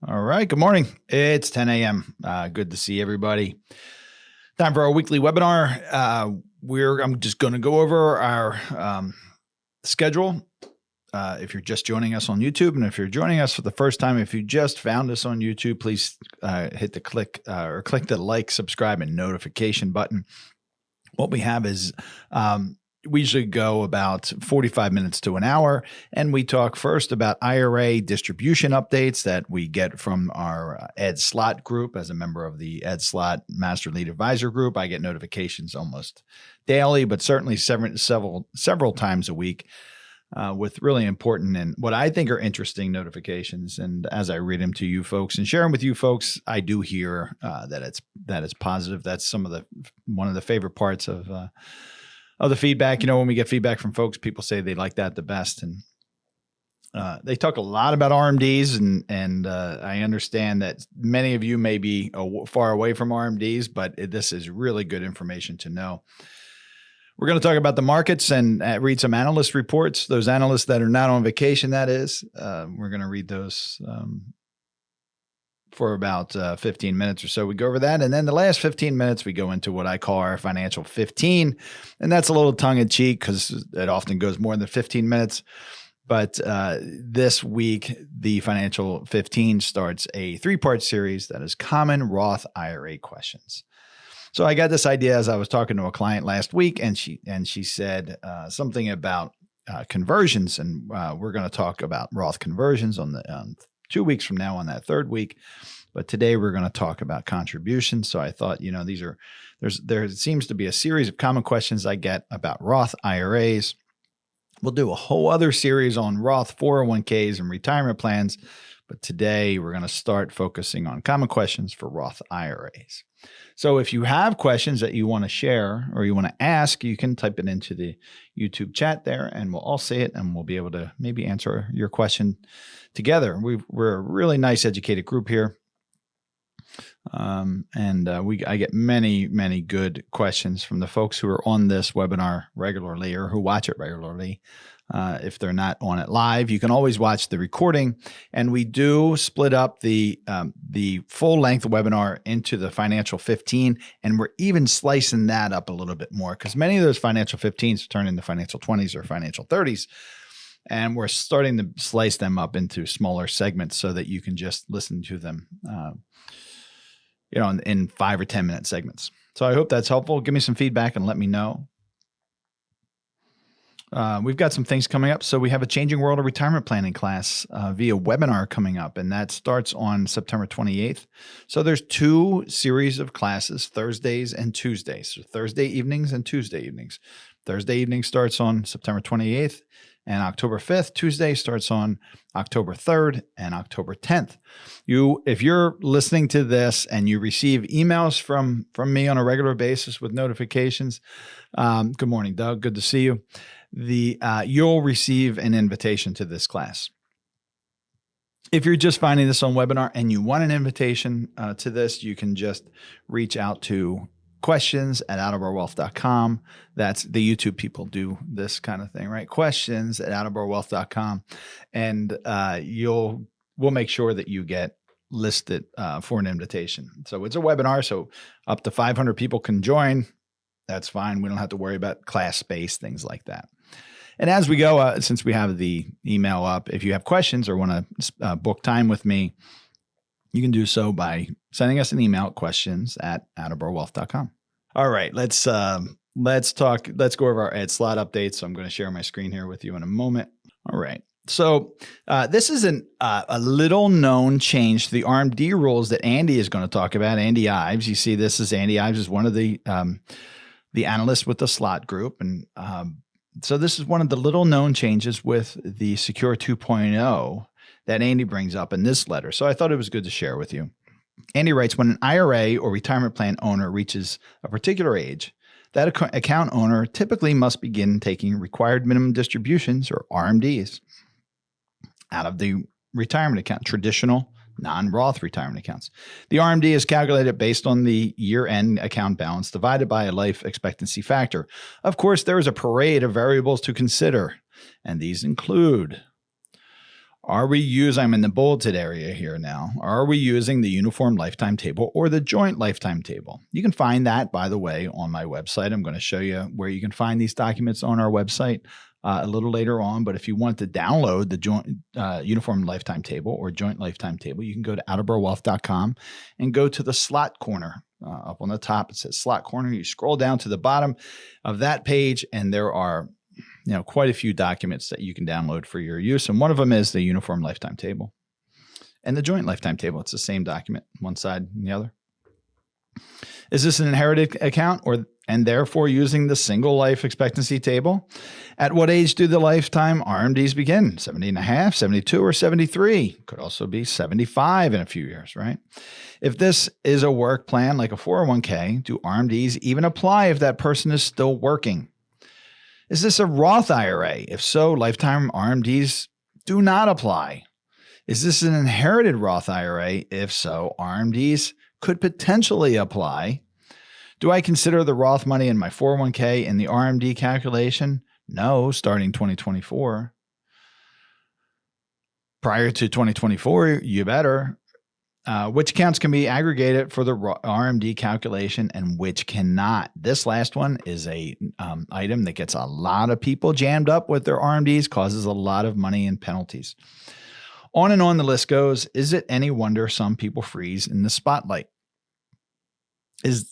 All right. Good morning. It's 10 a.m. Good to see everybody. Time for our weekly webinar. I'm just going to go over our schedule. If you're just joining us on YouTube, and if you're joining us for the first time, if you just found us on YouTube, please hit the click the like, subscribe, and notification button. What we have is we usually go about 45 minutes to an hour, and we talk first about IRA distribution updates that we get from our Ed Slott group. As a member of the Ed Slott Master Lead Advisor group, I get notifications almost daily, but certainly several times a week with really important and what I think are interesting notifications. And as I read them to you folks and share them with you folks, I do hear that it's positive. That's one of the favorite parts of the feedback. You know, when we get feedback from folks, people say they like that the best. And they talk a lot about RMDs, and I understand that many of you may be far away from RMDs, but this is really good information to know. We're going to talk about the markets and read some analyst reports. Those analysts that are not on vacation, that is. We're going to read those for about 15 minutes or so. We go over that. And then the last 15 minutes, we go into what I call our financial 15. And that's a little tongue in cheek because it often goes more than 15 minutes. But this week, the financial 15 starts a 3-part series that is common Roth IRA questions. So I got this idea as I was talking to a client last week, and she said something about conversions. And we're going to talk about Roth conversions on 2 weeks from now on that third week. But today we're going to talk about contributions. So I thought, there seems to be a series of common questions I get about Roth IRAs. We'll do a whole other series on Roth 401ks and retirement plans. But today we're going to start focusing on common questions for Roth IRAs. So if you have questions that you want to share or you want to ask, you can type it into the YouTube chat there, and we'll all see it, and we'll be able to maybe answer your question together. We're a really nice, educated group here. I get many, many good questions from the folks who are on this webinar regularly or who watch it regularly. If they're not on it live, you can always watch the recording. And we do split up the full length webinar into the financial 15. And we're even slicing that up a little bit more because many of those financial 15s turn into financial 20s or financial 30s. And we're starting to slice them up into smaller segments so that you can just listen to them, in 5 or 10 minute segments. So I hope that's helpful. Give me some feedback and let me know. We've got some things coming up. So we have a Changing World of Retirement Planning class via webinar coming up, and that starts on September 28th. So there's 2 series of classes, Thursdays and Tuesdays. So Thursday evenings and Tuesday evenings. Thursday evening starts on September 28th and October 5th. Tuesday starts on October 3rd and October 10th. If you're listening to this and you receive emails from me on a regular basis with notifications, good morning, Doug. Good to see you. You'll receive an invitation to this class. If you're just finding this on webinar and you want an invitation to this, you can just reach out to questions@outofourwealth.com. That's the YouTube people do this kind of thing, right? questions@outofourwealth.com. And we'll make sure that you get listed for an invitation. So it's a webinar, so up to 500 people can join. That's fine. We don't have to worry about class space, things like that. And as we go, since we have the email up, if you have questions or want to book time with me, you can do so by sending us an email at questions@outofourwealth.com. All right, let's go over our Ed Slott updates. So I'm going to share my screen here with you in a moment. All right. So this is a little known change to the RMD rules that Andy is going to talk about. Andy Ives. You see, this is Andy Ives is one of the analysts with the Slott group. And so this is one of the little known changes with the Secure 2.0 that Andy brings up in this letter. So I thought it was good to share with you. Andy writes, when an IRA or retirement plan owner reaches a particular age, that account owner typically must begin taking required minimum distributions, or RMDs, out of the retirement account, traditional non-Roth retirement accounts. The RMD is calculated based on the year-end account balance divided by a life expectancy factor. Of course, there is a parade of variables to consider, and these include I'm in the bulleted area here now. Are we using the uniform lifetime table or the joint lifetime table? You can find that, by the way, on my website. I'm going to show you where you can find these documents on our website a little later on. But if you want to download the joint uniform lifetime table or joint lifetime table, you can go to attleborowealth.com and go to the slot corner. Up on the top, it says slot corner. You scroll down to the bottom of that page, and there are quite a few documents that you can download for your use. And one of them is the uniform lifetime table and the joint lifetime table. It's the same document, one side and the other. Is this an inherited account and therefore using the single life expectancy table? At what age do the lifetime RMDs begin? 70 and a half, 72, or 73? Could also be 75 in a few years, right? If this is a work plan like a 401k, do RMDs even apply if that person is still working? Is this a Roth IRA? If so, lifetime RMDs do not apply. Is this an inherited Roth IRA? If so, RMDs could potentially apply. Do I consider the Roth money in my 401k in the RMD calculation? No, starting 2024. Prior to 2024, you better. Which accounts can be aggregated for the RMD calculation and which cannot? This last one is a item that gets a lot of people jammed up with their RMDs, causes a lot of money and penalties. On and on the list goes. Is it any wonder some people freeze in the spotlight?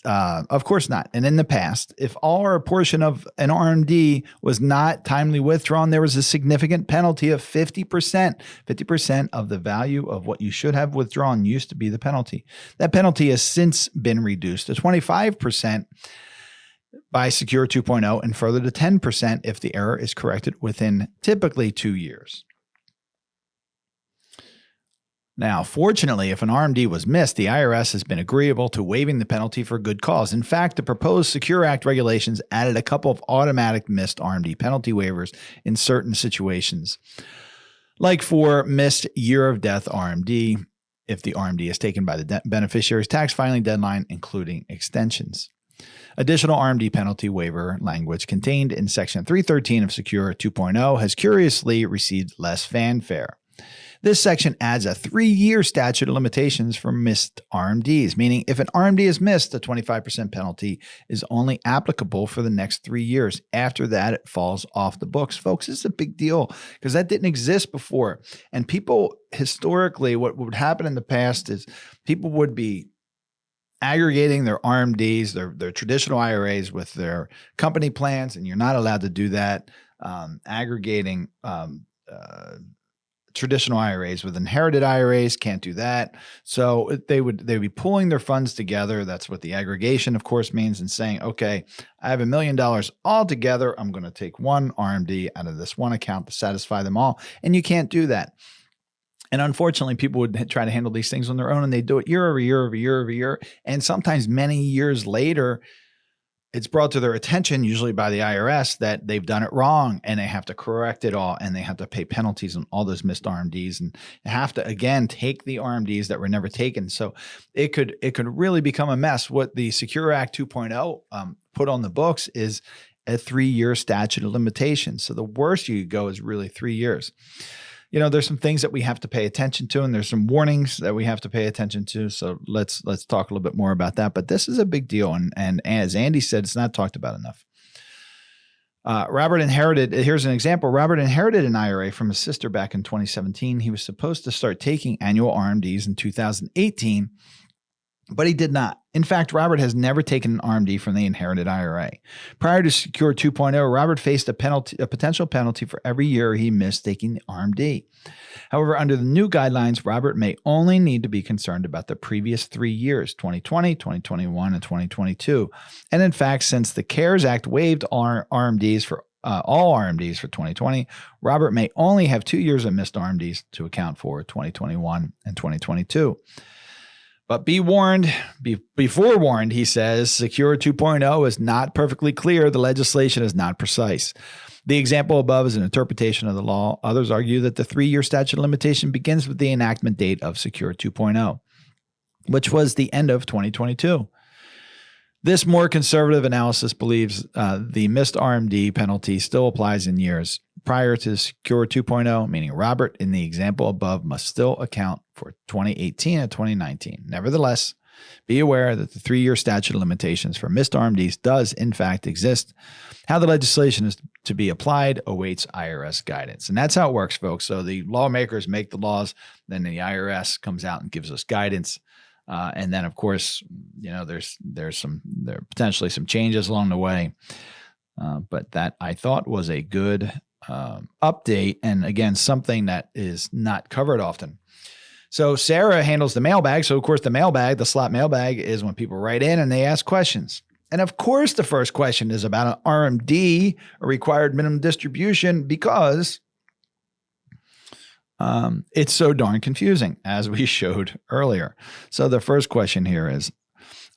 Of course not. And in the past, if all or a portion of an RMD was not timely withdrawn, there was a significant penalty of 50%. 50% of the value of what you should have withdrawn used to be the penalty. That penalty has since been reduced to 25% by Secure 2.0 and further to 10% if the error is corrected within typically 2 years. Now, fortunately, if an RMD was missed, the IRS has been agreeable to waiving the penalty for good cause. In fact, the proposed Secure Act regulations added a couple of automatic missed RMD penalty waivers in certain situations, like for missed year of death RMD, if the RMD is taken by the beneficiary's tax filing deadline, including extensions. Additional RMD penalty waiver language contained in Section 313 of Secure 2.0 has curiously received less fanfare. This section adds a 3-year statute of limitations for missed RMDs, meaning if an RMD is missed, the 25% penalty is only applicable for the next 3 years. After that, it falls off the books. Folks, this is a big deal because that didn't exist before. And people, historically, what would happen in the past is people would be aggregating their RMDs, their traditional IRAs with their company plans, and you're not allowed to do that. Aggregating traditional IRAs with inherited IRAs, can't do that. So they'd be pulling their funds together. That's what the aggregation, of course, means, and saying, okay, I have $1 million all together. I'm going to take one RMD out of this one account to satisfy them all. And you can't do that. And unfortunately, people would try to handle these things on their own, and they do it year over year over year over year. And sometimes many years later, it's brought to their attention, usually by the IRS, that they've done it wrong and they have to correct it all, and they have to pay penalties on all those missed RMDs and have to, again, take the RMDs that were never taken. So it could really become a mess. What the Secure Act 2.0 put on the books is a 3-year statute of limitations. So the worst you could go is really 3 years. There's some things that we have to pay attention to, and there's some warnings that we have to pay attention to. So let's talk a little bit more about that. But this is a big deal. And as Andy said, it's not talked about enough. Here's an example. Robert inherited an IRA from his sister back in 2017. He was supposed to start taking annual RMDs in 2018, but he did not. In fact, Robert has never taken an RMD from the inherited IRA. Prior to Secure 2.0, Robert faced a potential penalty for every year he missed taking the RMD. However, under the new guidelines, Robert may only need to be concerned about the previous 3 years, 2020, 2021, and 2022. And in fact, since the CARES Act waived RMDs for all RMDs for 2020, Robert may only have 2 years of missed RMDs to account for 2021 and 2022. But be warned, be forewarned, he says, Secure 2.0 is not perfectly clear. The legislation is not precise. The example above is an interpretation of the law. Others argue that the 3-year statute of limitation begins with the enactment date of Secure 2.0, which was the end of 2022. This more conservative analysis believes the missed RMD penalty still applies in years prior to Secure 2.0, meaning Robert in the example above must still account for 2018 and 2019. Nevertheless, be aware that the 3-year statute of limitations for missed RMDs does in fact exist. How the legislation is to be applied awaits IRS guidance. And that's how it works, folks. So the lawmakers make the laws, then the IRS comes out and gives us guidance. And then, of course, there's potentially some changes along the way. But that I thought was a good update. And again, something that is not covered often. So Sarah handles the mailbag. So of course, the Slott mailbag is when people write in and they ask questions. And of course, the first question is about an RMD, a required minimum distribution, because it's so darn confusing, as we showed earlier. So the first question here is,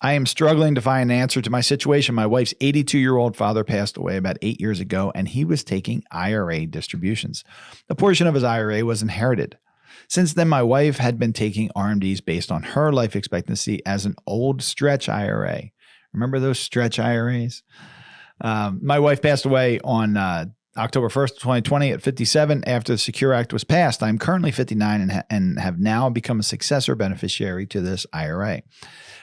I am struggling to find an answer to my situation. My wife's 82-year-old father passed away about 8 years ago, and he was taking IRA distributions. A portion of his IRA was inherited. Since then, my wife had been taking RMDs based on her life expectancy as an old stretch IRA. Remember those stretch IRAs? My wife passed away on October 1st, 2020 at 57 after the Secure Act was passed. I'm currently 59 and have now become a successor beneficiary to this IRA.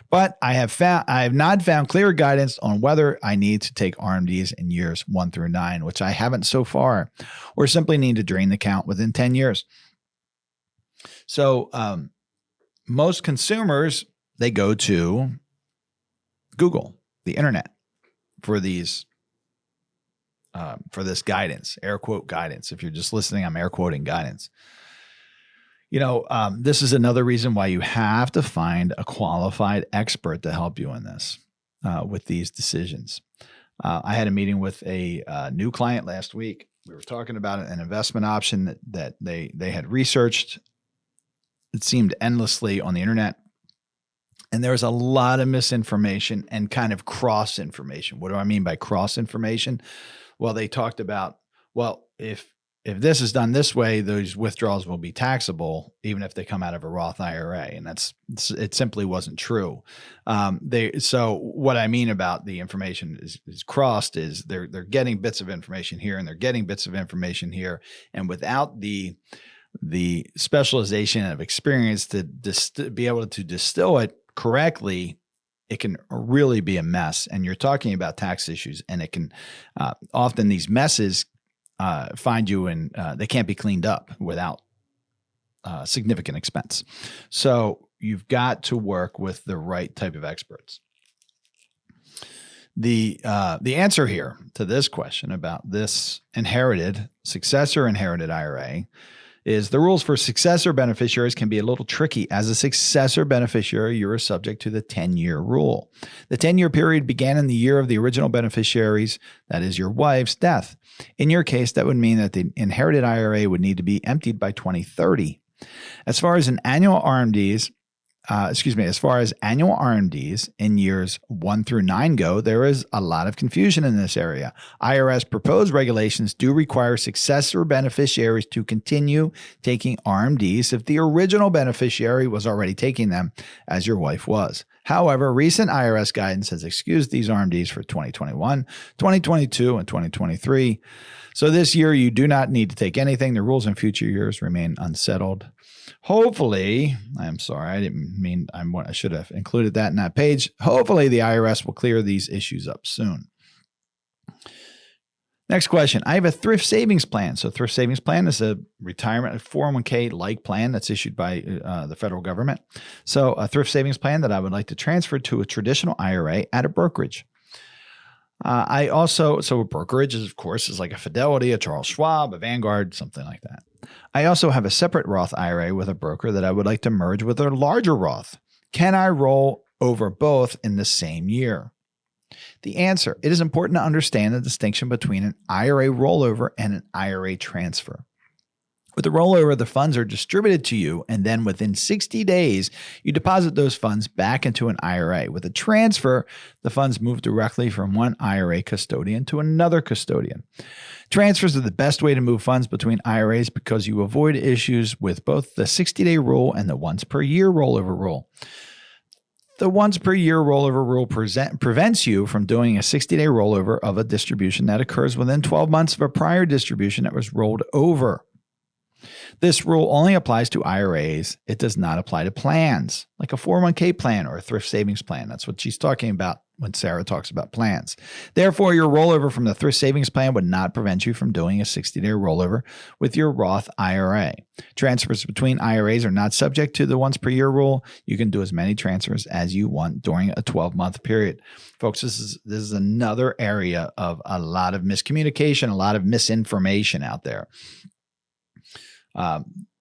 But I have not found clear guidance on whether I need to take RMDs in years 1 through 9, which I haven't so far, or simply need to drain the account within 10 years. So most consumers, they go to Google, the internet, for these for this guidance, air quote guidance. If you're just listening, I'm air quoting guidance. This is another reason why you have to find a qualified expert to help you in this with these decisions. I had a meeting with a new client last week. We were talking about an investment option that they had researched. It seemed endlessly on the internet. And there was a lot of misinformation and kind of cross information. What do I mean by cross information? Well, they talked about, if this is done this way, those withdrawals will be taxable, even if they come out of a Roth IRA. And it simply wasn't true. So what I mean about the information is crossed is they're getting bits of information here and they're getting bits of information here. And without the specialization of experience to be able to distill it correctly, it can really be a mess. And you're talking about tax issues, and it can often these messes find you in they can't be cleaned up without significant expense. So you've got to work with the right type of experts. The answer here to this question about this successor inherited IRA is the rules for successor beneficiaries can be a little tricky. As a successor beneficiary, you are subject to the 10-year rule. The 10-year period began in the year of the original beneficiary's, that is your wife's, death. In your case, that would mean that the inherited IRA would need to be emptied by 2030. As far as annual RMDs in years 1 through 9 go, there is a lot of confusion in this area. IRS proposed regulations do require successor beneficiaries to continue taking RMDs if the original beneficiary was already taking them, as your wife was. However, recent IRS guidance has excused these RMDs for 2021, 2022, and 2023. So this year, you do not need to take anything. The rules in future years remain unsettled. Hopefully, I'm sorry, I should have included that in that page. Hopefully, the IRS will clear these issues up soon. Next question. I have a thrift savings plan. So thrift savings plan is a retirement 401k-like plan that's issued by the federal government. So a thrift savings plan that I would like to transfer to a traditional IRA at a brokerage. So a brokerage is, of course, is like a Fidelity, a Charles Schwab, a Vanguard, something like that. I also have a separate Roth IRA with a broker that I would like to merge with a larger Roth. Can I roll over both in the same year? The answer, it is important to understand the distinction between an IRA rollover and an IRA transfer. With the rollover, the funds are distributed to you, and then within 60 days, you deposit those funds back into an IRA. With a transfer, the funds move directly from one IRA custodian to another custodian. Transfers are the best way to move funds between IRAs because you avoid issues with both the 60-day rule and the once per year rollover rule. The once per year rollover rule prevents you from doing a 60-day rollover of a distribution that occurs within 12 months of a prior distribution that was rolled over. This rule only applies to IRAs. It does not apply to plans like a 401k plan or a thrift savings plan. That's what she's talking about when Sarah talks about plans. Therefore, your rollover from the thrift savings plan would not prevent you from doing a 60-day rollover with your Roth IRA. Transfers between IRAs are not subject to the once per year rule. You can do as many transfers as you want during a 12-month period. Folks, this is another area of a lot of miscommunication, a lot of misinformation out there.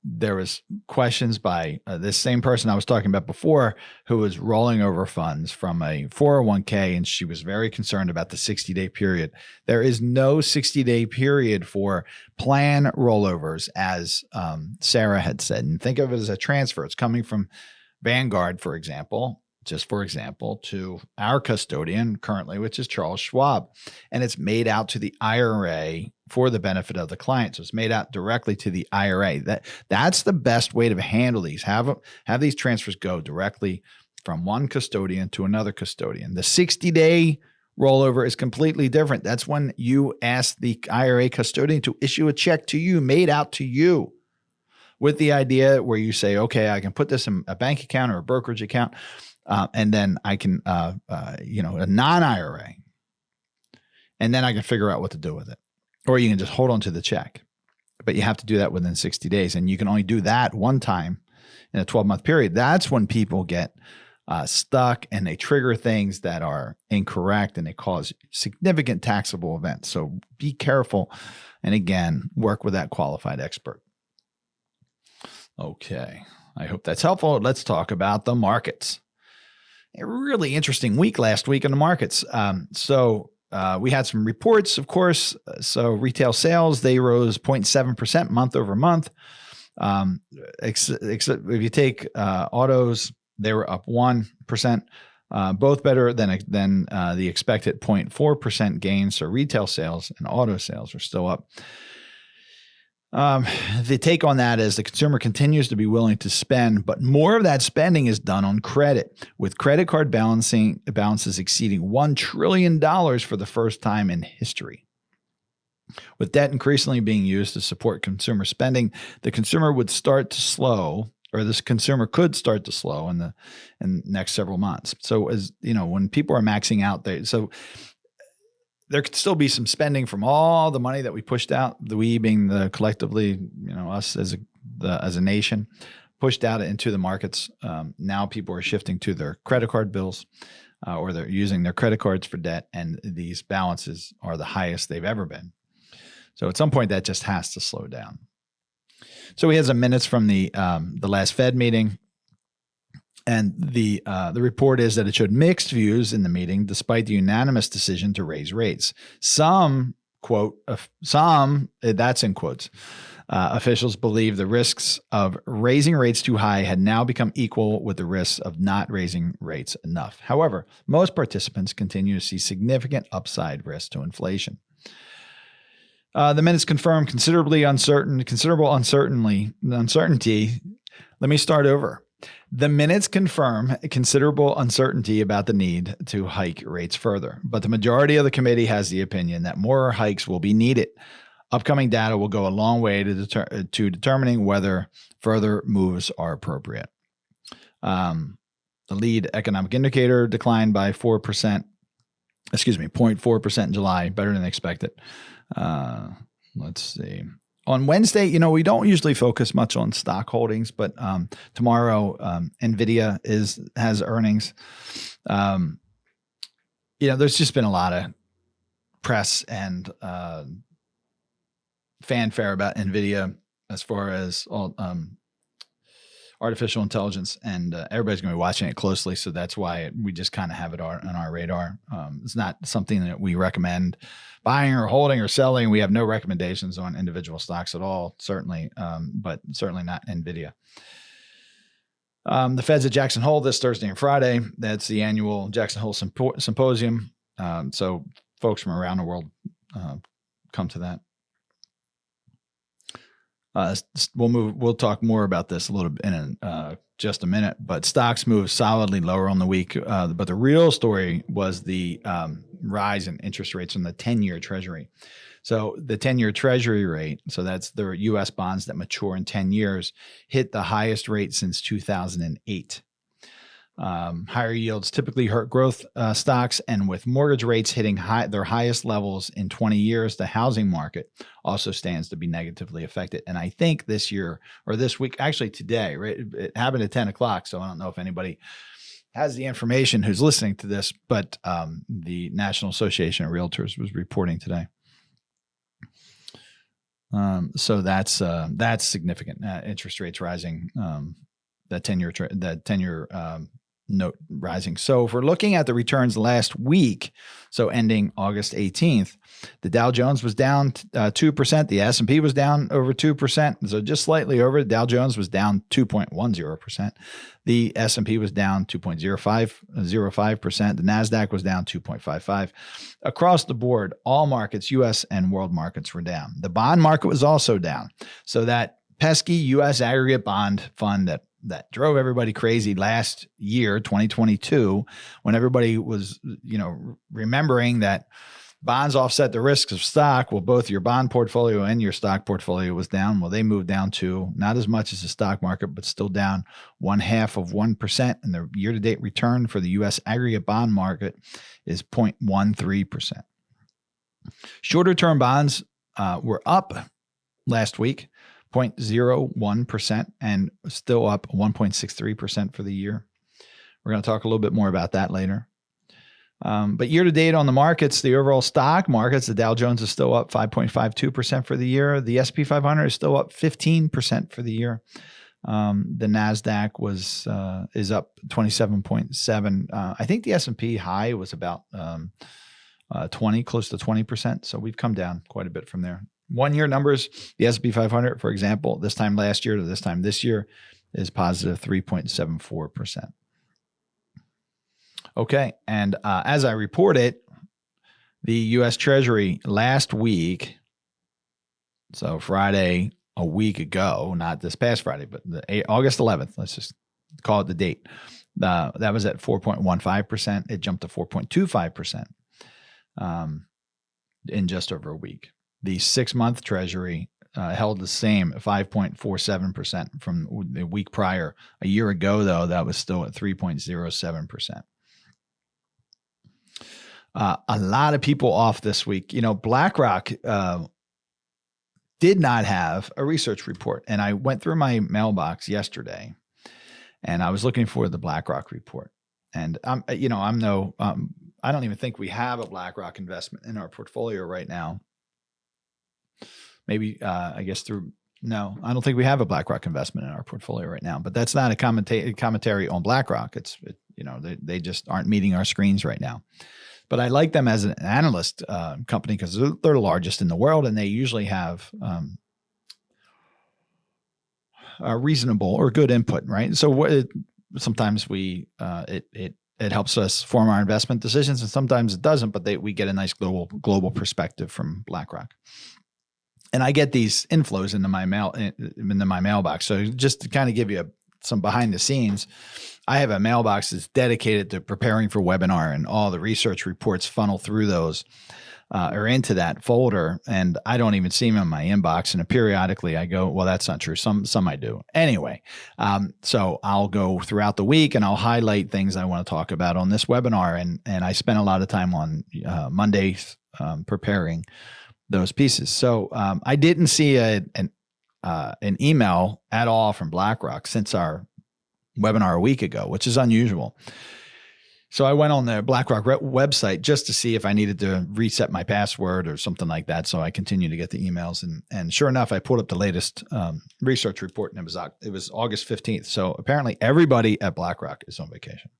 There was questions by this same person I was talking about before who was rolling over funds from a 401k, and she was very concerned about the 60-day period. There is no 60-day period for plan rollovers, as Sarah had said. And think of it as a transfer. It's coming from Vanguard, for example, just for example, to our custodian currently, which is Charles Schwab. And it's made out to the IRA for the benefit of the client. So it's made out directly to the IRA. That's the best way to handle these. Have these transfers go directly from one custodian to another custodian. The 60-day rollover is completely different. That's when you ask the IRA custodian to issue a check to you, made out to you, with the idea where you say, okay, I can put this in a bank account or a brokerage account, and then I can, a non-IRA, and then I can figure out what to do with it. Or you can just hold on to the check, but you have to do that within 60 days. And you can only do that one time in a 12-month period. That's when people get stuck and they trigger things that are incorrect and they cause significant taxable events. So be careful. And again, work with that qualified expert. Okay. I hope that's helpful. Let's talk about the markets. A really interesting week last week in the markets. We had some reports, of course. So retail sales, they rose 0.7% month over month. Except if you take autos, they were up 1%, both better than the expected 0.4% gain. So retail sales and auto sales are still up. The take on that is the consumer continues to be willing to spend, but more of that spending is done on credit, with credit card balances exceeding $1 trillion for the first time in history. With debt increasingly being used to support consumer spending, the consumer would start to slow, or this consumer could start to slow in the next several months. So as you know, when people are maxing out there could still be some spending from all the money that we pushed out, we being the collectively, us as a nation, pushed out into the markets. Now people are shifting to their credit card bills, or they're using their credit cards for debt, and these balances are the highest they've ever been. So at some point that just has to slow down. So we had some minutes from the last Fed meeting. And the report is that it showed mixed views in the meeting, despite the unanimous decision to raise rates. Some, quote, that's in quotes, officials believe the risks of raising rates too high had now become equal with the risks of not raising rates enough. However, most participants continue to see significant upside risk to inflation. The minutes confirm considerable uncertainty. Let me start over. The minutes confirm considerable uncertainty about the need to hike rates further, but the majority of the committee has the opinion that more hikes will be needed. Upcoming data will go a long way to determining whether further moves are appropriate. The lead economic indicator declined by 0.4% in July, better than expected. Let's see. On Wednesday, we don't usually focus much on stock holdings, but tomorrow NVIDIA has earnings. There's just been a lot of press and fanfare about NVIDIA as far as all artificial intelligence, and everybody's going to be watching it closely. So that's why we just kind of have it on our radar. It's not something that we recommend buying or holding or selling. We have no recommendations on individual stocks at all, certainly, but certainly not NVIDIA. The Fed's at Jackson Hole this Thursday and Friday. That's the annual Jackson Hole Symposium. So folks from around the world come to that. We'll talk more about this a little bit in just a minute, but stocks moved solidly lower on the week. But the real story was the rise in interest rates on the 10-year Treasury. So the 10-year Treasury rate, so that's the U.S. bonds that mature in 10 years, hit the highest rate since 2008. Higher yields typically hurt growth stocks, and with mortgage rates hitting their highest levels in 20 years, the housing market also stands to be negatively affected. And I think this year or this week, actually today, right? It happened at 10 o'clock, so I don't know if anybody has the information who's listening to this, but the National Association of Realtors was reporting today. So that's significant. Interest rates rising. That 10-year note rising. So if we're looking at the returns last week, so ending August 18th, the Dow Jones was down 2%. The S&P was down over 2%. So just slightly over. The Dow Jones was down 2.10%. The S&P was down 2.05%. The NASDAQ was down 2.55%. Across the board, all markets, U.S. and world markets, were down. The bond market was also down. So that pesky U.S. aggregate bond fund that drove everybody crazy last year, 2022, when everybody was, remembering that bonds offset the risks of stock. Well, both your bond portfolio and your stock portfolio was down. Well, they moved down too, not as much as the stock market, but still down 0.5%. And the year-to-date return for the U.S. aggregate bond market is 0.13%. Shorter-term bonds were up last week, 0.01%, and still up 1.63% for the year. We're going to talk a little bit more about that later. But year to date on the markets, the overall stock markets, the Dow Jones is still up 5.52% for the year. The S&P 500 is still up 15% for the year. The NASDAQ is up 27.7. I think the S&P high was about 20, close to 20%. So we've come down quite a bit from there. 1 year numbers, the S&P 500, for example, this time last year to this time this year is positive 3.74%. Okay. And as I reported, the U.S. Treasury last week, so Friday, a week ago, not this past Friday, but August 11th, let's just call it the date. That was at 4.15%. It jumped to 4.25% in just over a week. The 6-month Treasury held the same at 5.47% from the week prior. A year ago, though, that was still at 3.07%. A lot of people off this week. BlackRock did not have a research report, and I went through my mailbox yesterday, and I was looking for the BlackRock report. And I don't even think we have a BlackRock investment in our portfolio right now. Maybe, I don't think we have a BlackRock investment in our portfolio right now, but that's not a commentary on BlackRock. They just aren't meeting our screens right now. But I like them as an analyst company because they're the largest in the world, and they usually have a reasonable or good input, right? So sometimes it helps us form our investment decisions, and sometimes it doesn't. But we get a nice global perspective from BlackRock. And I get these inflows into my mailbox. So just to kind of give you some behind the scenes, I have a mailbox that's dedicated to preparing for webinar, and all the research reports funnel through those or into that folder. And I don't even see them in my inbox. And periodically I go, well, that's not true. Some I do. Anyway, so I'll go throughout the week and I'll highlight things I want to talk about on this webinar. And I spend a lot of time on Mondays preparing those pieces. So I didn't see an email at all from BlackRock since our webinar a week ago, which is unusual. So I went on the BlackRock website just to see if I needed to reset my password or something like that. So I continue to get the emails, and sure enough, I pulled up the latest research report, and it was August 15th. So apparently everybody at BlackRock is on vacation.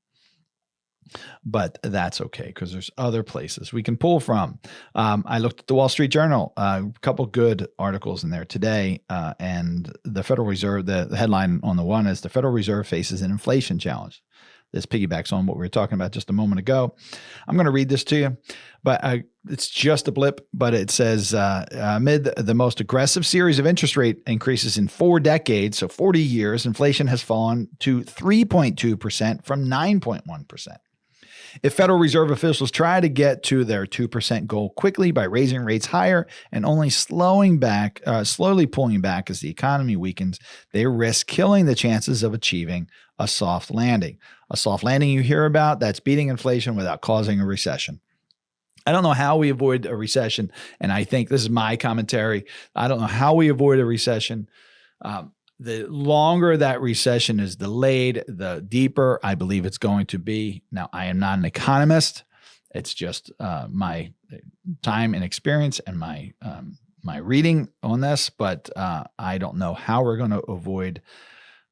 But that's okay because there's other places we can pull from. I looked at the Wall Street Journal, a couple good articles in there today, and the Federal Reserve, the headline on the one is the Federal Reserve faces an inflation challenge. This piggybacks on what we were talking about just a moment ago. I'm going to read this to you, but it's just a blip. But it says, amid the most aggressive series of interest rate increases in 4 decades, so 40 years, inflation has fallen to 3.2% from 9.1%. If Federal Reserve officials try to get to their 2% goal quickly by raising rates higher and only slowly pulling back as the economy weakens, they risk killing the chances of achieving a soft landing. A soft landing you hear about, that's beating inflation without causing a recession. I don't know how we avoid a recession, and I think this is my commentary. I don't know how we avoid a recession. The longer that recession is delayed, the deeper I believe it's going to be. Now, I am not an economist. It's just my time and experience and my reading on this, but I don't know how we're going to avoid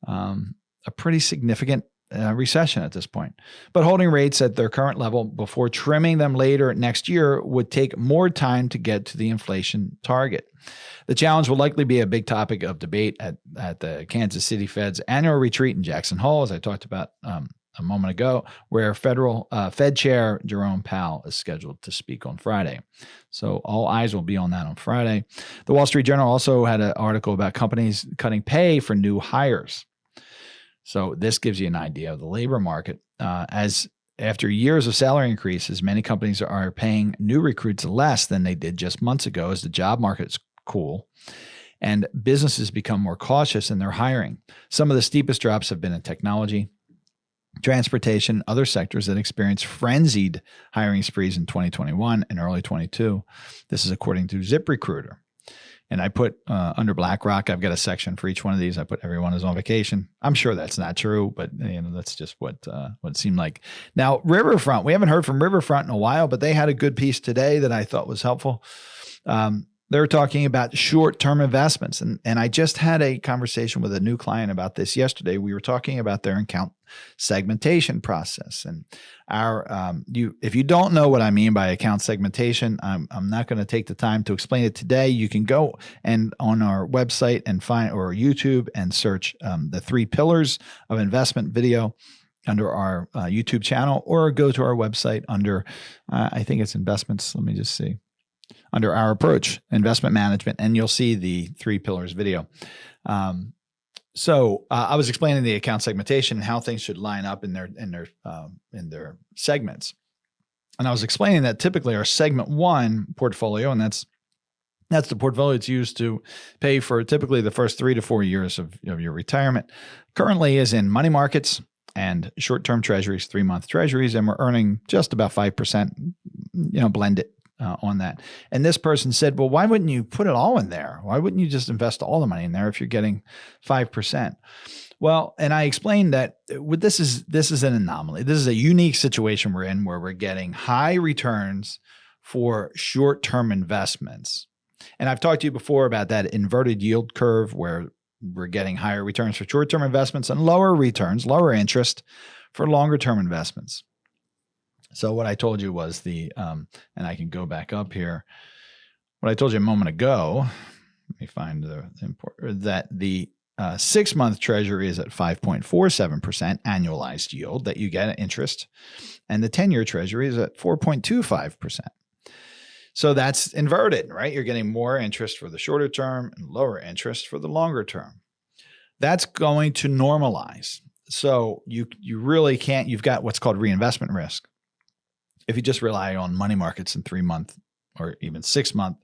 a pretty significant recession at this point. But holding rates at their current level before trimming them later next year would take more time to get to the inflation target. The challenge will likely be a big topic of debate at the Kansas City Fed's annual retreat in Jackson Hole, as I talked about a moment ago, where Fed Chair Jerome Powell is scheduled to speak on Friday. So all eyes will be on that on Friday. The Wall Street Journal also had an article about companies cutting pay for new hires. So this gives you an idea of the labor market. As after years of salary increases, many companies are paying new recruits less than they did just months ago as the job market's cool and businesses become more cautious in their hiring. Some of the steepest drops have been in technology, transportation, other sectors that experienced frenzied hiring sprees in 2021 and early 22. This is according to ZipRecruiter. And I put under BlackRock, I've got a section for each one of these. I put everyone is on vacation. I'm sure that's not true, but that's just what it seemed like. Now, Riverfront, we haven't heard from Riverfront in a while, but they had a good piece today that I thought was helpful. They're talking about short-term investments. And I just had a conversation with a new client about this yesterday. We were talking about their account segmentation process. And if you don't know what I mean by account segmentation, I'm not going to take the time to explain it today. You can go and on our website and find, or YouTube, and search the 3 pillars of investment video under our YouTube channel, or go to our website under, I think it's investments. Let me just see. Under our approach, investment management, and you'll see the 3 pillars video. So I was explaining the account segmentation and how things should line up in their segments. And I was explaining that typically our segment 1 portfolio, and that's the portfolio that's used to pay for typically the first 3 to 4 years of your retirement, currently is in money markets and short-term treasuries, 3-month treasuries, and we're earning just about 5%, blended on that. And this person said, well, why wouldn't you put it all in there? Why wouldn't you just invest all the money in there if you're getting 5%? Well, and I explained that this is an anomaly. This is a unique situation we're in where we're getting high returns for short-term investments. And I've talked to you before about that inverted yield curve where we're getting higher returns for short-term investments and lower returns, lower interest for longer-term investments. So what I told you was and I can go back up here. What I told you a moment ago, let me find that the 6-month treasury is at 5.47% annualized yield that you get interest, and the 10-year treasury is at 4.25%. So that's inverted, right? You're getting more interest for the shorter term and lower interest for the longer term. That's going to normalize. So you really can't, you've got what's called reinvestment risk. If you just rely on money markets and 3-month or even 6-month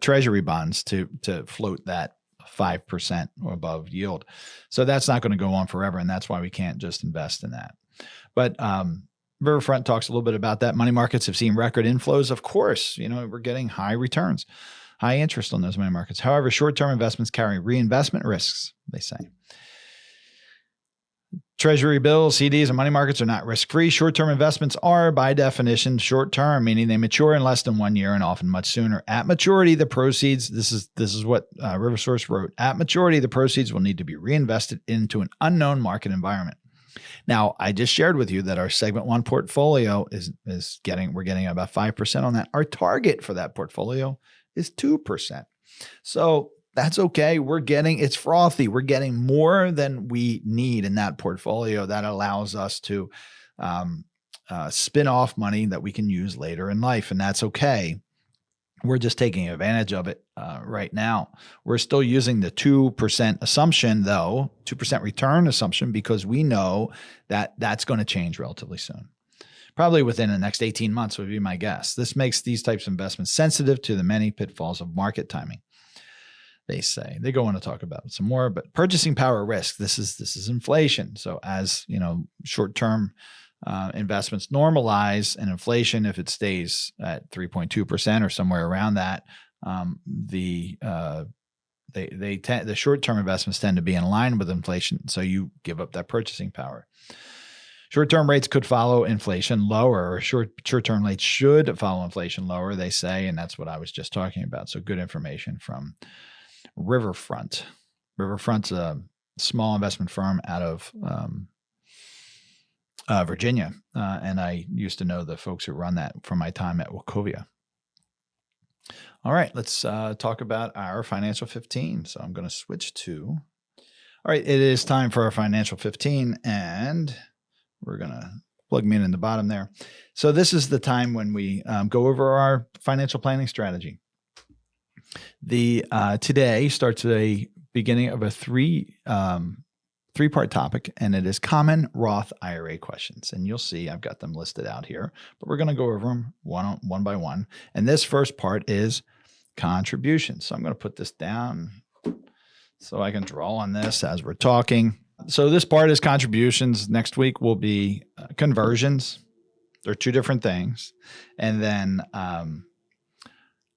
treasury bonds to float that 5% or above yield. So that's not going to go on forever. And that's why we can't just invest in that. But Riverfront talks a little bit about that. Money markets have seen record inflows. Of course, we're getting high returns, high interest on those money markets. However, short-term investments carry reinvestment risks, they say. Treasury bills, CDs, and money markets are not risk-free. Short-term investments are, by definition, short-term, meaning they mature in less than 1 year and often much sooner. At maturity, the proceeds, this is what RiverSource wrote, at maturity, the proceeds will need to be reinvested into an unknown market environment. Now, I just shared with you that our segment 1 portfolio we're getting about 5% on that. Our target for that portfolio is 2%. So That's okay. It's frothy. We're getting more than we need in that portfolio. That allows us to spin off money that we can use later in life. And that's okay. We're just taking advantage of it right now. We're still using the 2% assumption, though, 2% return assumption, because we know that that's going to change relatively soon. Probably within the next 18 months would be my guess. This makes these types of investments sensitive to the many pitfalls of market timing. They say. They go on to talk about it some more, but purchasing power risk. This is inflation. So as short-term investments normalize, and inflation, if it stays at 3.2% or somewhere around that, the short-term investments tend to be in line with inflation. So you give up that purchasing power. Short-term rates could follow inflation lower, or short-term rates should follow inflation lower, they say, and that's what I was just talking about. So good information from Riverfront. Riverfront's a small investment firm out of Virginia, and I used to know the folks who run that from my time at Wachovia. All right, let's talk about our Financial 15. So I'm going to switch to, all right, it is time for our Financial 15, and we're going to plug me in the bottom there. So this is the time when we go over our financial planning strategy. Today starts a beginning of a three-part topic, and it is common Roth IRA questions. And you'll see I've got them listed out here, but we're going to go over them one by one. And this first part is contributions. So I'm going to put this down so I can draw on this as we're talking. So this part is contributions. Next week will be conversions. They're two different things. And then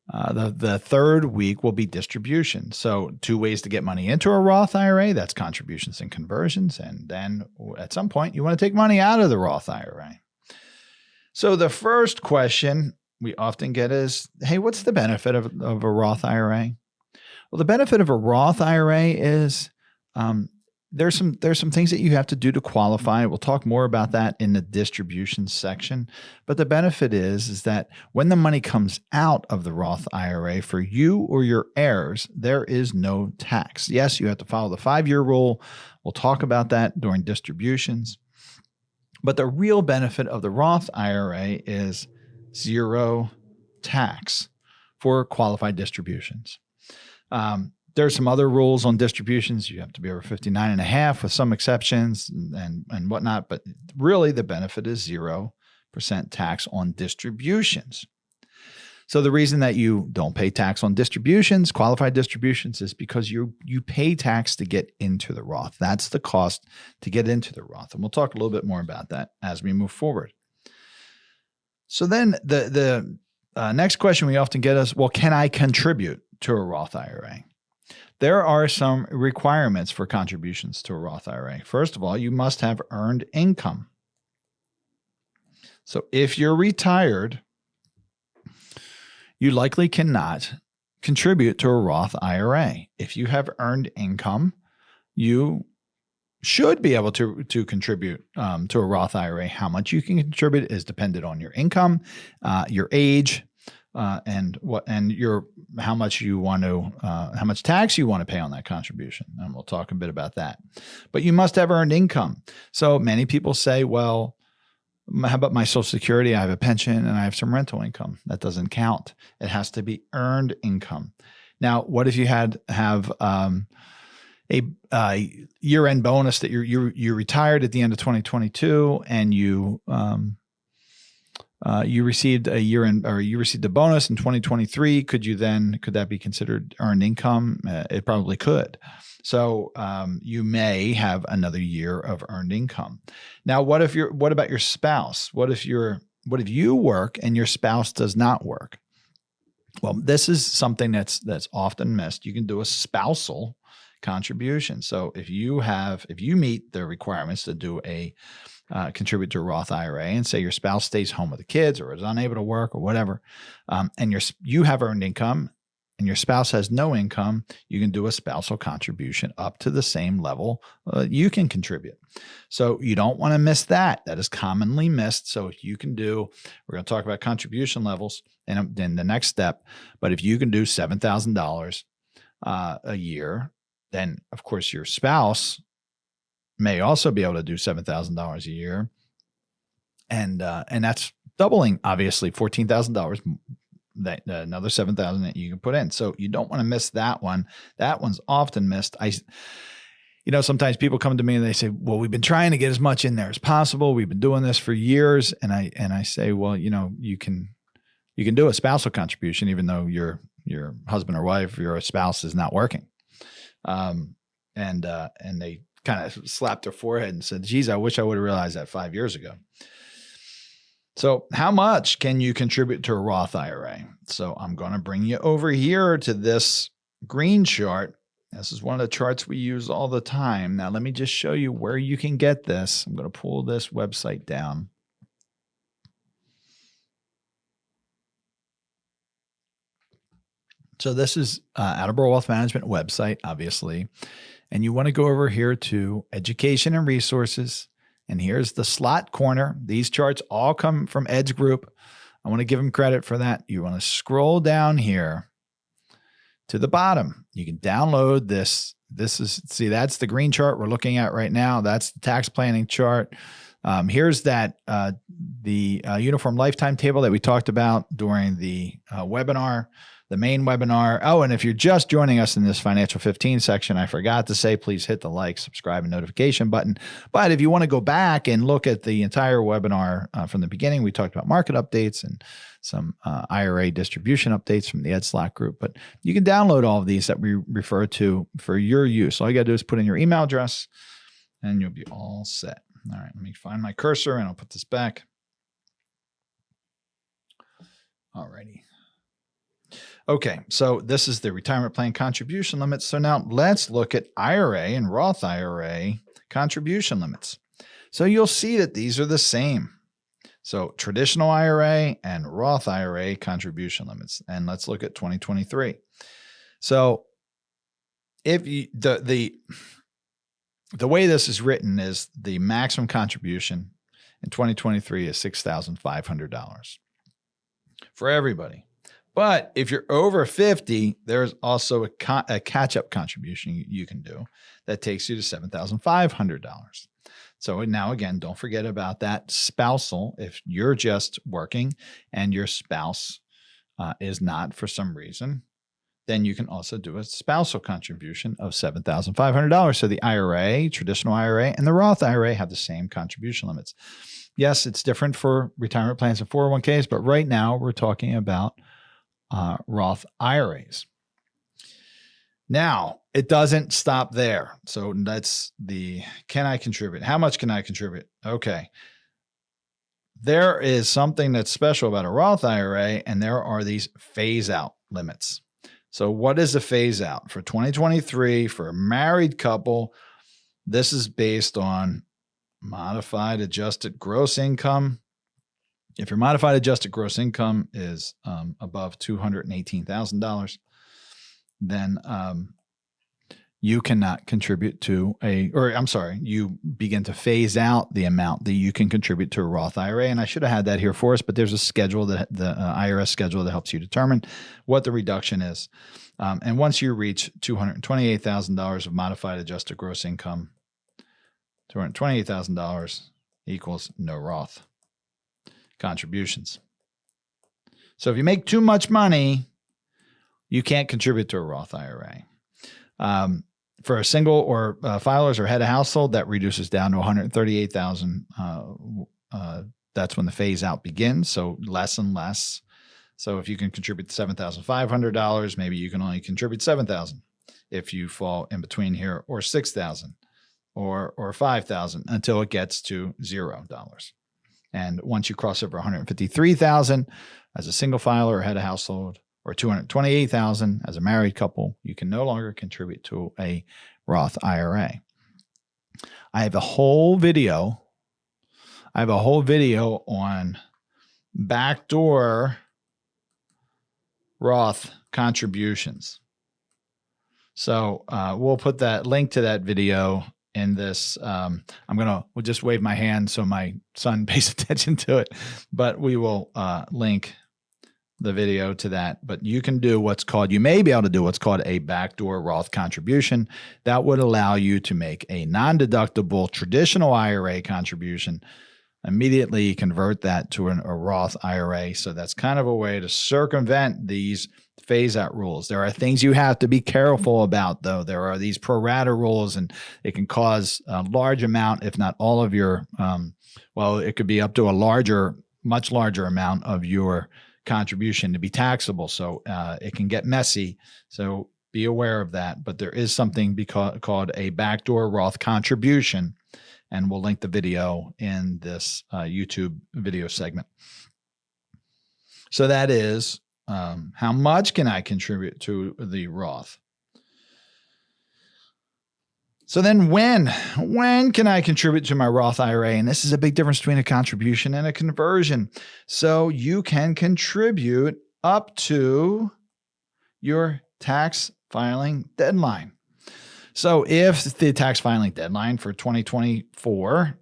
the third week will be distribution. So two ways to get money into a Roth IRA, that's contributions and conversions. And then at some point you want to take money out of the Roth IRA. So the first question we often get is, hey, what's the benefit of a Roth IRA? Well, the benefit of a Roth IRA is there's some things that you have to do to qualify. We'll talk more about that in the distribution section. But the benefit is that when the money comes out of the Roth IRA for you or your heirs, there is no tax. Yes, you have to follow the 5-year rule. We'll talk about that during distributions. But the real benefit of the Roth IRA is zero tax for qualified distributions. There's some other rules on distributions. You have to be over 59 and a half with some exceptions and whatnot, but really the benefit is 0% tax on distributions. So the reason that you don't pay tax on distributions, qualified distributions, is because you pay tax to get into the Roth. That's the cost to get into the Roth. And we'll talk a little bit more about that as we move forward. So then the next question we often get is, well, can I contribute to a Roth IRA? There are some requirements for contributions to a Roth IRA. First of all, you must have earned income. So if you're retired, you likely cannot contribute to a Roth IRA. If you have earned income, you should be able to contribute to a Roth IRA. How much you can contribute is dependent on your income, your age, and how much tax you want to pay on that contribution. And we'll talk a bit about that. But you must have earned income. So many people say, well, how about my Social Security? I have a pension and I have some rental income. That doesn't count. It has to be earned income. Now, what if you have a year-end bonus that you retired at the end of 2022 and you received you received a bonus in 2023. Could that be considered earned income? It probably could. So you may have another year of earned income. Now, what about your spouse? What if you work and your spouse does not work? Well, this is something that's often missed. You can do a spousal contribution. So if you meet the requirements to do a contribute to a Roth IRA, and say your spouse stays home with the kids or is unable to work or whatever, and you have earned income and your spouse has no income, you can do a spousal contribution up to the same level you can contribute. So you don't want to miss that. That is commonly missed. So if you can we're going to talk about contribution levels in the next step, but if you can do $7,000 a year, then of course your spouse may also be able to do $7,000 a year. And that's doubling, obviously, $14,000, that another $7,000 that you can put in. So you don't want to miss that one. That one's often missed. Sometimes people come to me and they say, well, we've been trying to get as much in there as possible. We've been doing this for years. And I say, well, you can do a spousal contribution, even though your husband or wife, your spouse is not working. And they kind of slapped their forehead and said, geez, I wish I would have realized that 5 years ago. So how much can you contribute to a Roth IRA? So I'm going to bring you over here to this green chart. This is one of the charts we use all the time. Now, let me just show you where you can get this. I'm going to pull this website down. So this is Attleboro Wealth Management website, obviously. And you want to go over here to Education and Resources. And here's the slot corner. These charts all come from Ed's group. I want to give him credit for that. You want to scroll down here to the bottom. You can download this. See, that's the green chart we're looking at right now. That's the tax planning chart. Here's that the uniform lifetime table that we talked about during the webinar, the main webinar. Oh, and if you're just joining us in this Financial 15 section, I forgot to say, please hit the like, subscribe, and notification button. But if you want to go back and look at the entire webinar from the beginning, we talked about market updates and some IRA distribution updates from the Ed Slott group. But you can download all of these that we refer to for your use. All you got to do is put in your email address and you'll be all set. All right, let me find my cursor and I'll put this back. All righty. Okay, so this is the retirement plan contribution limits. So now let's look at IRA and Roth IRA contribution limits. So you'll see that these are the same. So traditional IRA and Roth IRA contribution limits. And let's look at 2023. So if you, the way this is written is the maximum contribution in 2023 is $6,500 for everybody. But if you're over 50, there's also a catch-up contribution you can do that takes you to $7,500. So now, again, don't forget about that spousal. If you're just working and your spouse is not for some reason, then you can also do a spousal contribution of $7,500. So the IRA, traditional IRA, and the Roth IRA have the same contribution limits. Yes, it's different for retirement plans and 401ks, but right now we're talking about Roth IRAs. Now, it doesn't stop there. So that's the, can I contribute? How much can I contribute? Okay. There is something that's special about a Roth IRA, and there are these phase out limits. So what is a phase out? For 2023, for a married couple, this is based on modified adjusted gross income. If your modified adjusted gross income is above $218,000, then you cannot contribute to you begin to phase out the amount that you can contribute to a Roth IRA. And I should have had that here for us, but there's a schedule, that the IRS schedule, that helps you determine what the reduction is. And once you reach $228,000 of modified adjusted gross income, $228,000 equals no Roth contributions. So if you make too much money, you can't contribute to a Roth IRA. For a single or filers or head of household, that reduces down to $138,000. That's when the phase out begins. So less and less. So if you can contribute $7,500, maybe you can only contribute $7,000. If you fall in between here, or $6,000 or $5,000, until it gets to $0. And once you cross over $153,000 as a single filer or head of household, or $228,000 as a married couple, you can no longer contribute to a Roth IRA. I have a whole video on backdoor Roth contributions. So we'll put that link to that video in this. We'll just wave my hand so my son pays attention to it, but we will link the video to that, but you can do you may be able to do what's called a backdoor Roth contribution. That would allow you to make a non-deductible traditional IRA contribution, immediately convert that to a Roth IRA. So that's kind of a way to circumvent these phase out rules. There are things you have to be careful about, though. There are these pro rata rules, and it can cause a large amount, if not all of your, it could be up to much larger amount of your contribution to be taxable. So it can get messy. So be aware of that. But there is something called a backdoor Roth contribution, and we'll link the video in this YouTube video segment. So that is how much can I contribute to the Roth? So then when can I contribute to my Roth IRA? And this is a big difference between a contribution and a conversion. So you can contribute up to your tax filing deadline. So if the tax filing deadline for 2024,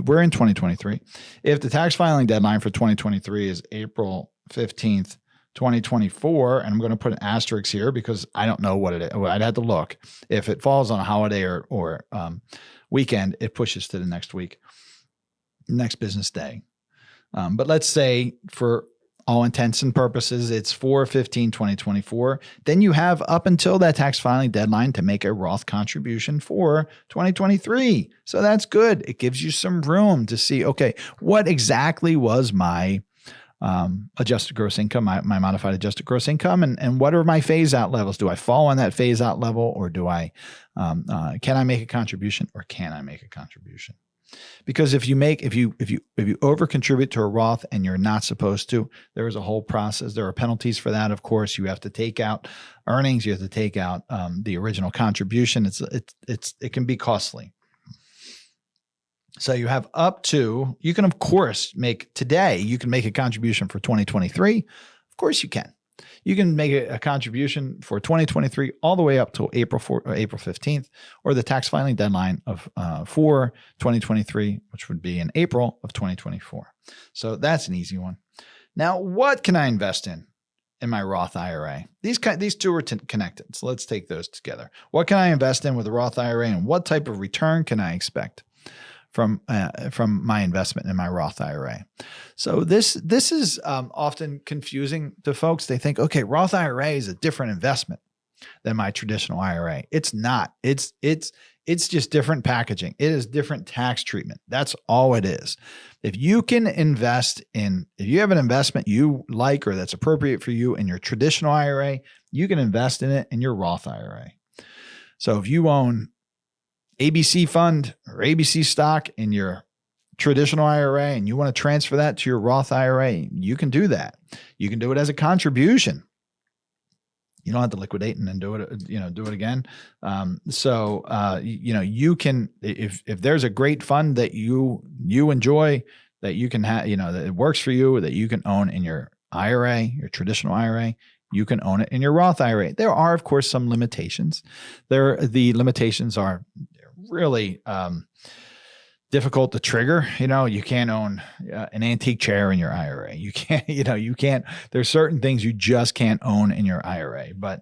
we're in 2023, if the tax filing deadline for 2023 is April 15th, 2024, and I'm going to put an asterisk here because I don't know what it is. I'd have to look. If it falls on a holiday or weekend, it pushes to the next week, next business day. But let's say for all intents and purposes, it's 4/15/2024. Then you have up until that tax filing deadline to make a Roth contribution for 2023. So that's good. It gives you some room to see, okay, what exactly was my adjusted gross income, my modified adjusted gross income, and what are my phase out levels? Do I fall on that phase out level, or do I, can I make a contribution, or can I make a contribution? Because if you over contribute to a Roth and you're not supposed to, there is a whole process. There are penalties for that. Of course, you have to take out earnings. You have to take out the original contribution. It can be costly. So you have you can of course you can make a contribution for 2023. Of course you can. You can make a contribution for 2023 all the way up to April 15th, or the tax filing deadline for 2023, which would be in April of 2024. So that's an easy one. Now, what can I invest in my Roth IRA? These two are connected. So let's take those together. What can I invest in with a Roth IRA, and what type of return can I expect from my investment in my Roth IRA? So this is often confusing to folks. They think, okay, Roth IRA is a different investment than my traditional IRA. It's not. It's just different packaging. It is different tax treatment. That's all it is. If you have an investment you like or that's appropriate for you in your traditional IRA, you can invest in it in your Roth IRA. So if you own ABC fund or ABC stock in your traditional IRA and you want to transfer that to your Roth IRA, you can do that. You can do it as a contribution. You don't have to liquidate and then do it again. You can, if there's a great fund that you enjoy, that you can have, that it works for you, that you can own in your IRA, your traditional IRA, you can own it in your Roth IRA. There are, of course, some limitations. The limitations are really difficult to trigger. You can't own an antique chair in your IRA. You can't, there's certain things you just can't own in your IRA, but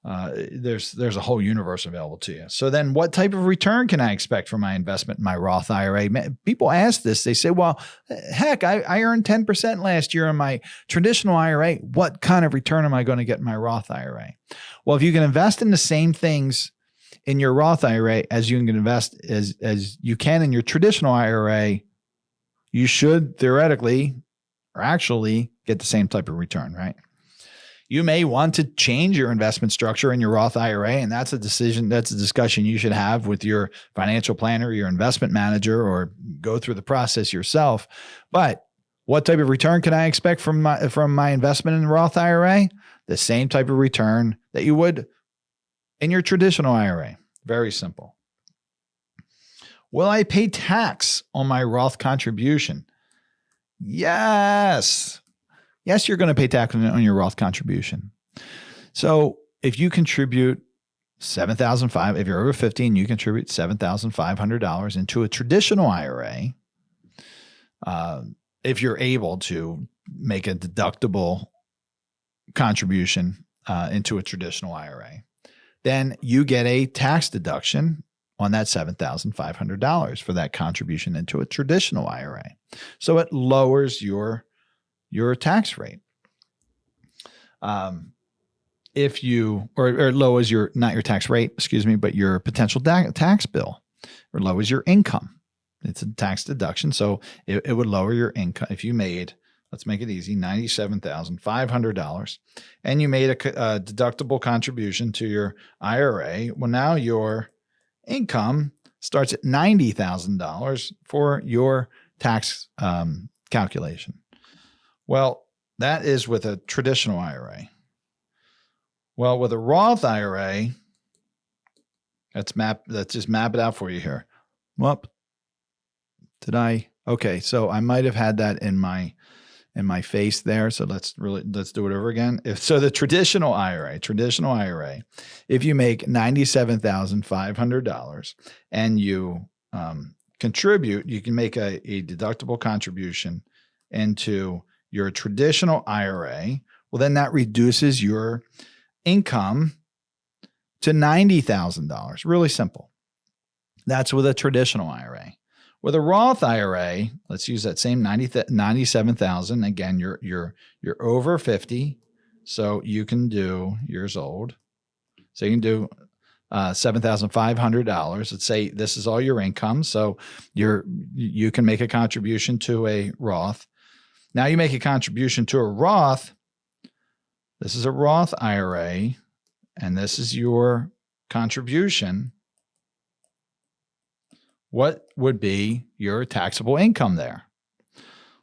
there's a whole universe available to you. So then what type of return can I expect from my investment in my Roth IRA? People ask this. They say, well, heck, I earned 10% last year in my traditional IRA. What kind of return am I going to get in my Roth IRA? Well, if you can invest in the same things in your Roth IRA as you can invest as you can in your traditional IRA, you should theoretically or actually get the same type of return, right? You may want to change your investment structure in your Roth IRA, and that's a discussion you should have with your financial planner, your investment manager, or go through the process yourself. But what type of return can I expect from my investment in the Roth IRA? The same type of return that you would in your traditional IRA. Very simple. Will I pay tax on my Roth contribution? Yes. Yes, you're going to pay tax on your Roth contribution. So if you contribute $7,500, if you're over 50 and you contribute $7,500 into a traditional IRA, if you're able to make a deductible contribution into a traditional IRA, then you get a tax deduction on that $7,500 for that contribution into a traditional IRA. So it lowers your tax rate. If you, or lowers your, not your tax rate, excuse me, but your potential tax bill, or lowers your income. It's a tax deduction. So it would lower your income. If you made, let's make it easy, $97,500, and you made a deductible contribution to your IRA. Well, now your income starts at $90,000 for your tax calculation. Well, that is with a traditional IRA. Well, with a Roth IRA, let's just map it out for you here. Well, okay, so I might have had that in my face there. So let's do it over again. So the traditional IRA, if you make $97,500 and you contribute, you can make a deductible contribution into your traditional IRA. Well, then that reduces your income to $90,000. Really simple. That's with a traditional IRA. With a Roth IRA, let's use that same $97,000. Again, you're over 50, so you can do years old. So you can do $7,500. Let's say this is all your income, so you can make a contribution to a Roth. Now you make a contribution to a Roth. This is a Roth IRA, and this is your contribution. What would be your taxable income there?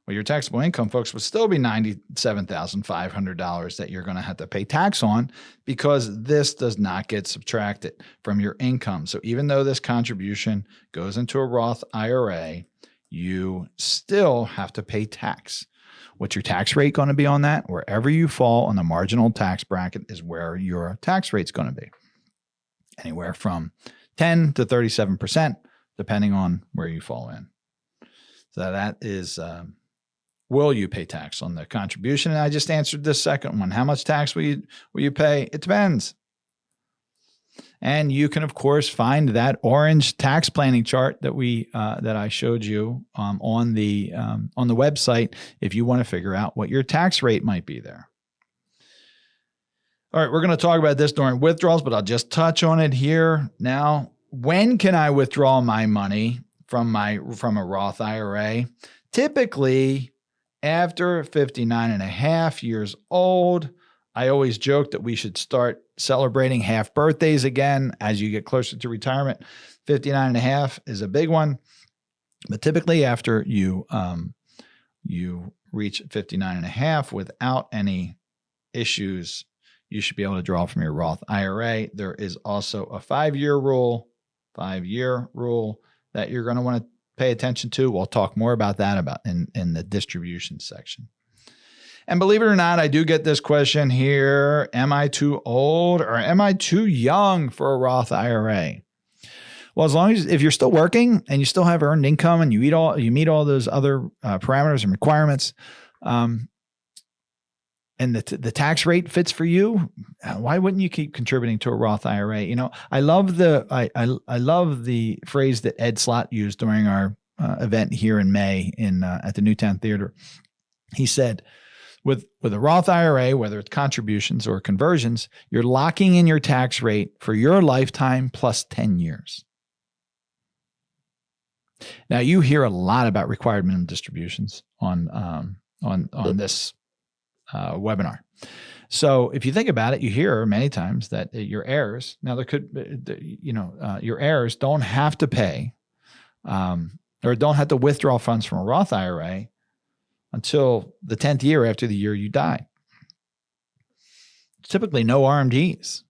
Well, your taxable income, folks, would still be $97,500 that you're going to have to pay tax on, because this does not get subtracted from your income. So even though this contribution goes into a Roth IRA, you still have to pay tax. What's your tax rate going to be on that? Wherever you fall on the marginal tax bracket is where your tax rate's going to be. Anywhere from 10 to 37%, depending on where you fall in. So that is, will you pay tax on the contribution? And I just answered this second one. How much tax will you pay? It depends. And you can, of course, find that orange tax planning chart that that I showed you on the website if you want to figure out what your tax rate might be there. All right, we're going to talk about this during withdrawals, but I'll just touch on it here now. When can I withdraw my money from a Roth IRA? Typically, after 59 and a half years old. I always joke that we should start celebrating half birthdays again as you get closer to retirement. 59 and a half is a big one. But typically after you reach 59 and a half without any issues, you should be able to draw from your Roth IRA. There is also a 5-year rule that you're going to want to pay attention to. We'll talk more about that in the distribution section. And believe it or not, I do get this question here. Am I too old or am I too young for a Roth IRA? Well, as long as if you're still working and you still have earned income and you meet all those other parameters and requirements, and the tax rate fits for you, why wouldn't you keep contributing to a Roth IRA? You know, I love the phrase that Ed Slott used during our event here in May at the Newtown Theater. He said, with a Roth IRA, whether it's contributions or conversions, you're locking in your tax rate for your lifetime plus 10 years. Now, you hear a lot about required minimum distributions on this webinar. So if you think about it, you hear many times that your heirs, now your heirs don't have to pay or don't have to withdraw funds from a Roth IRA until the 10th year after the year you die. Typically no RMDs,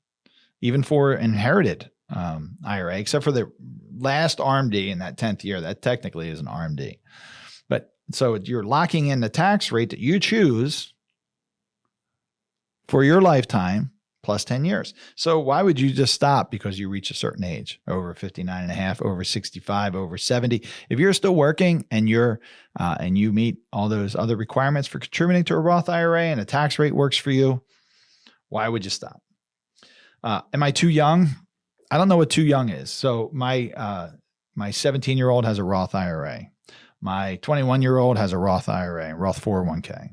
even for inherited IRA, except for the last RMD in that 10th year. That technically is an RMD. But so you're locking in the tax rate that you choose for your lifetime plus 10 years. So why would you just stop because you reach a certain age, over 59 and a half, over 65, over 70? If you're still working and and you meet all those other requirements for contributing to a Roth IRA and a tax rate works for you, why would you stop? Am I too young? I don't know what too young is. So my 17-year-old has a Roth IRA. My 21-year-old has a Roth IRA, Roth 401k.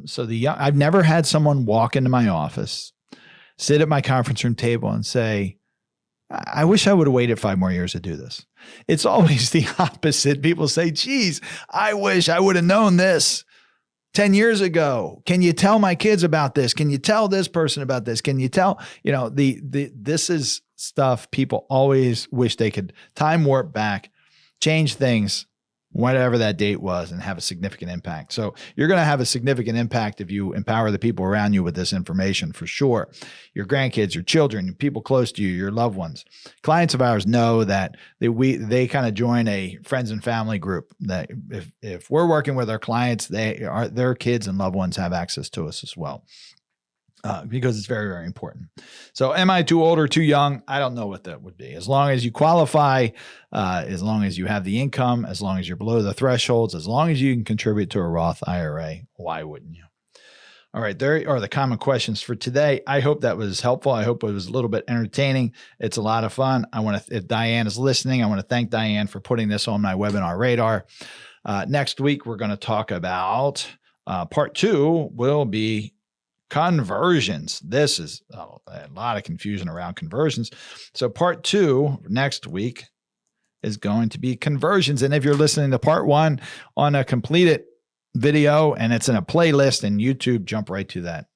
So I've never had someone walk into my office, sit at my conference room table and say, I wish I would have waited 5 more years to do this. It's always the opposite. People say, geez, I wish I would have known this 10 years ago. Can you tell my kids about this? Can you tell this person about this? Can you tell, this is stuff people always wish they could time warp back, change things, whatever that date was, and have a significant impact. So you're going to have a significant impact if you empower the people around you with this information, for sure. Your grandkids, your children, people close to you, your loved ones. Clients of ours know that they kind of join a friends and family group that if we're working with our clients, their kids and loved ones have access to us as well. Because it's very, very important. So am I too old or too young? I don't know what that would be. As long as you qualify, as long as you have the income, as long as you're below the thresholds, as long as you can contribute to a Roth IRA, why wouldn't you? All right, there are the common questions for today. I hope that was helpful. I hope it was a little bit entertaining. It's a lot of fun. If Diane is listening, I want to thank Diane for putting this on my webinar radar. Next week, we're going to talk about part 2 will be conversions. This is a lot of confusion around conversions. So part 2 next week is going to be conversions. And if you're listening to part 1 on a completed video and it's in a playlist in YouTube, jump right to that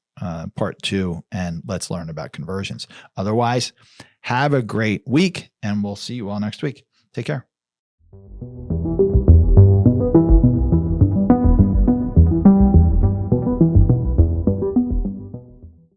part 2 and let's learn about conversions. Otherwise, have a great week and we'll see you all next week. Take care.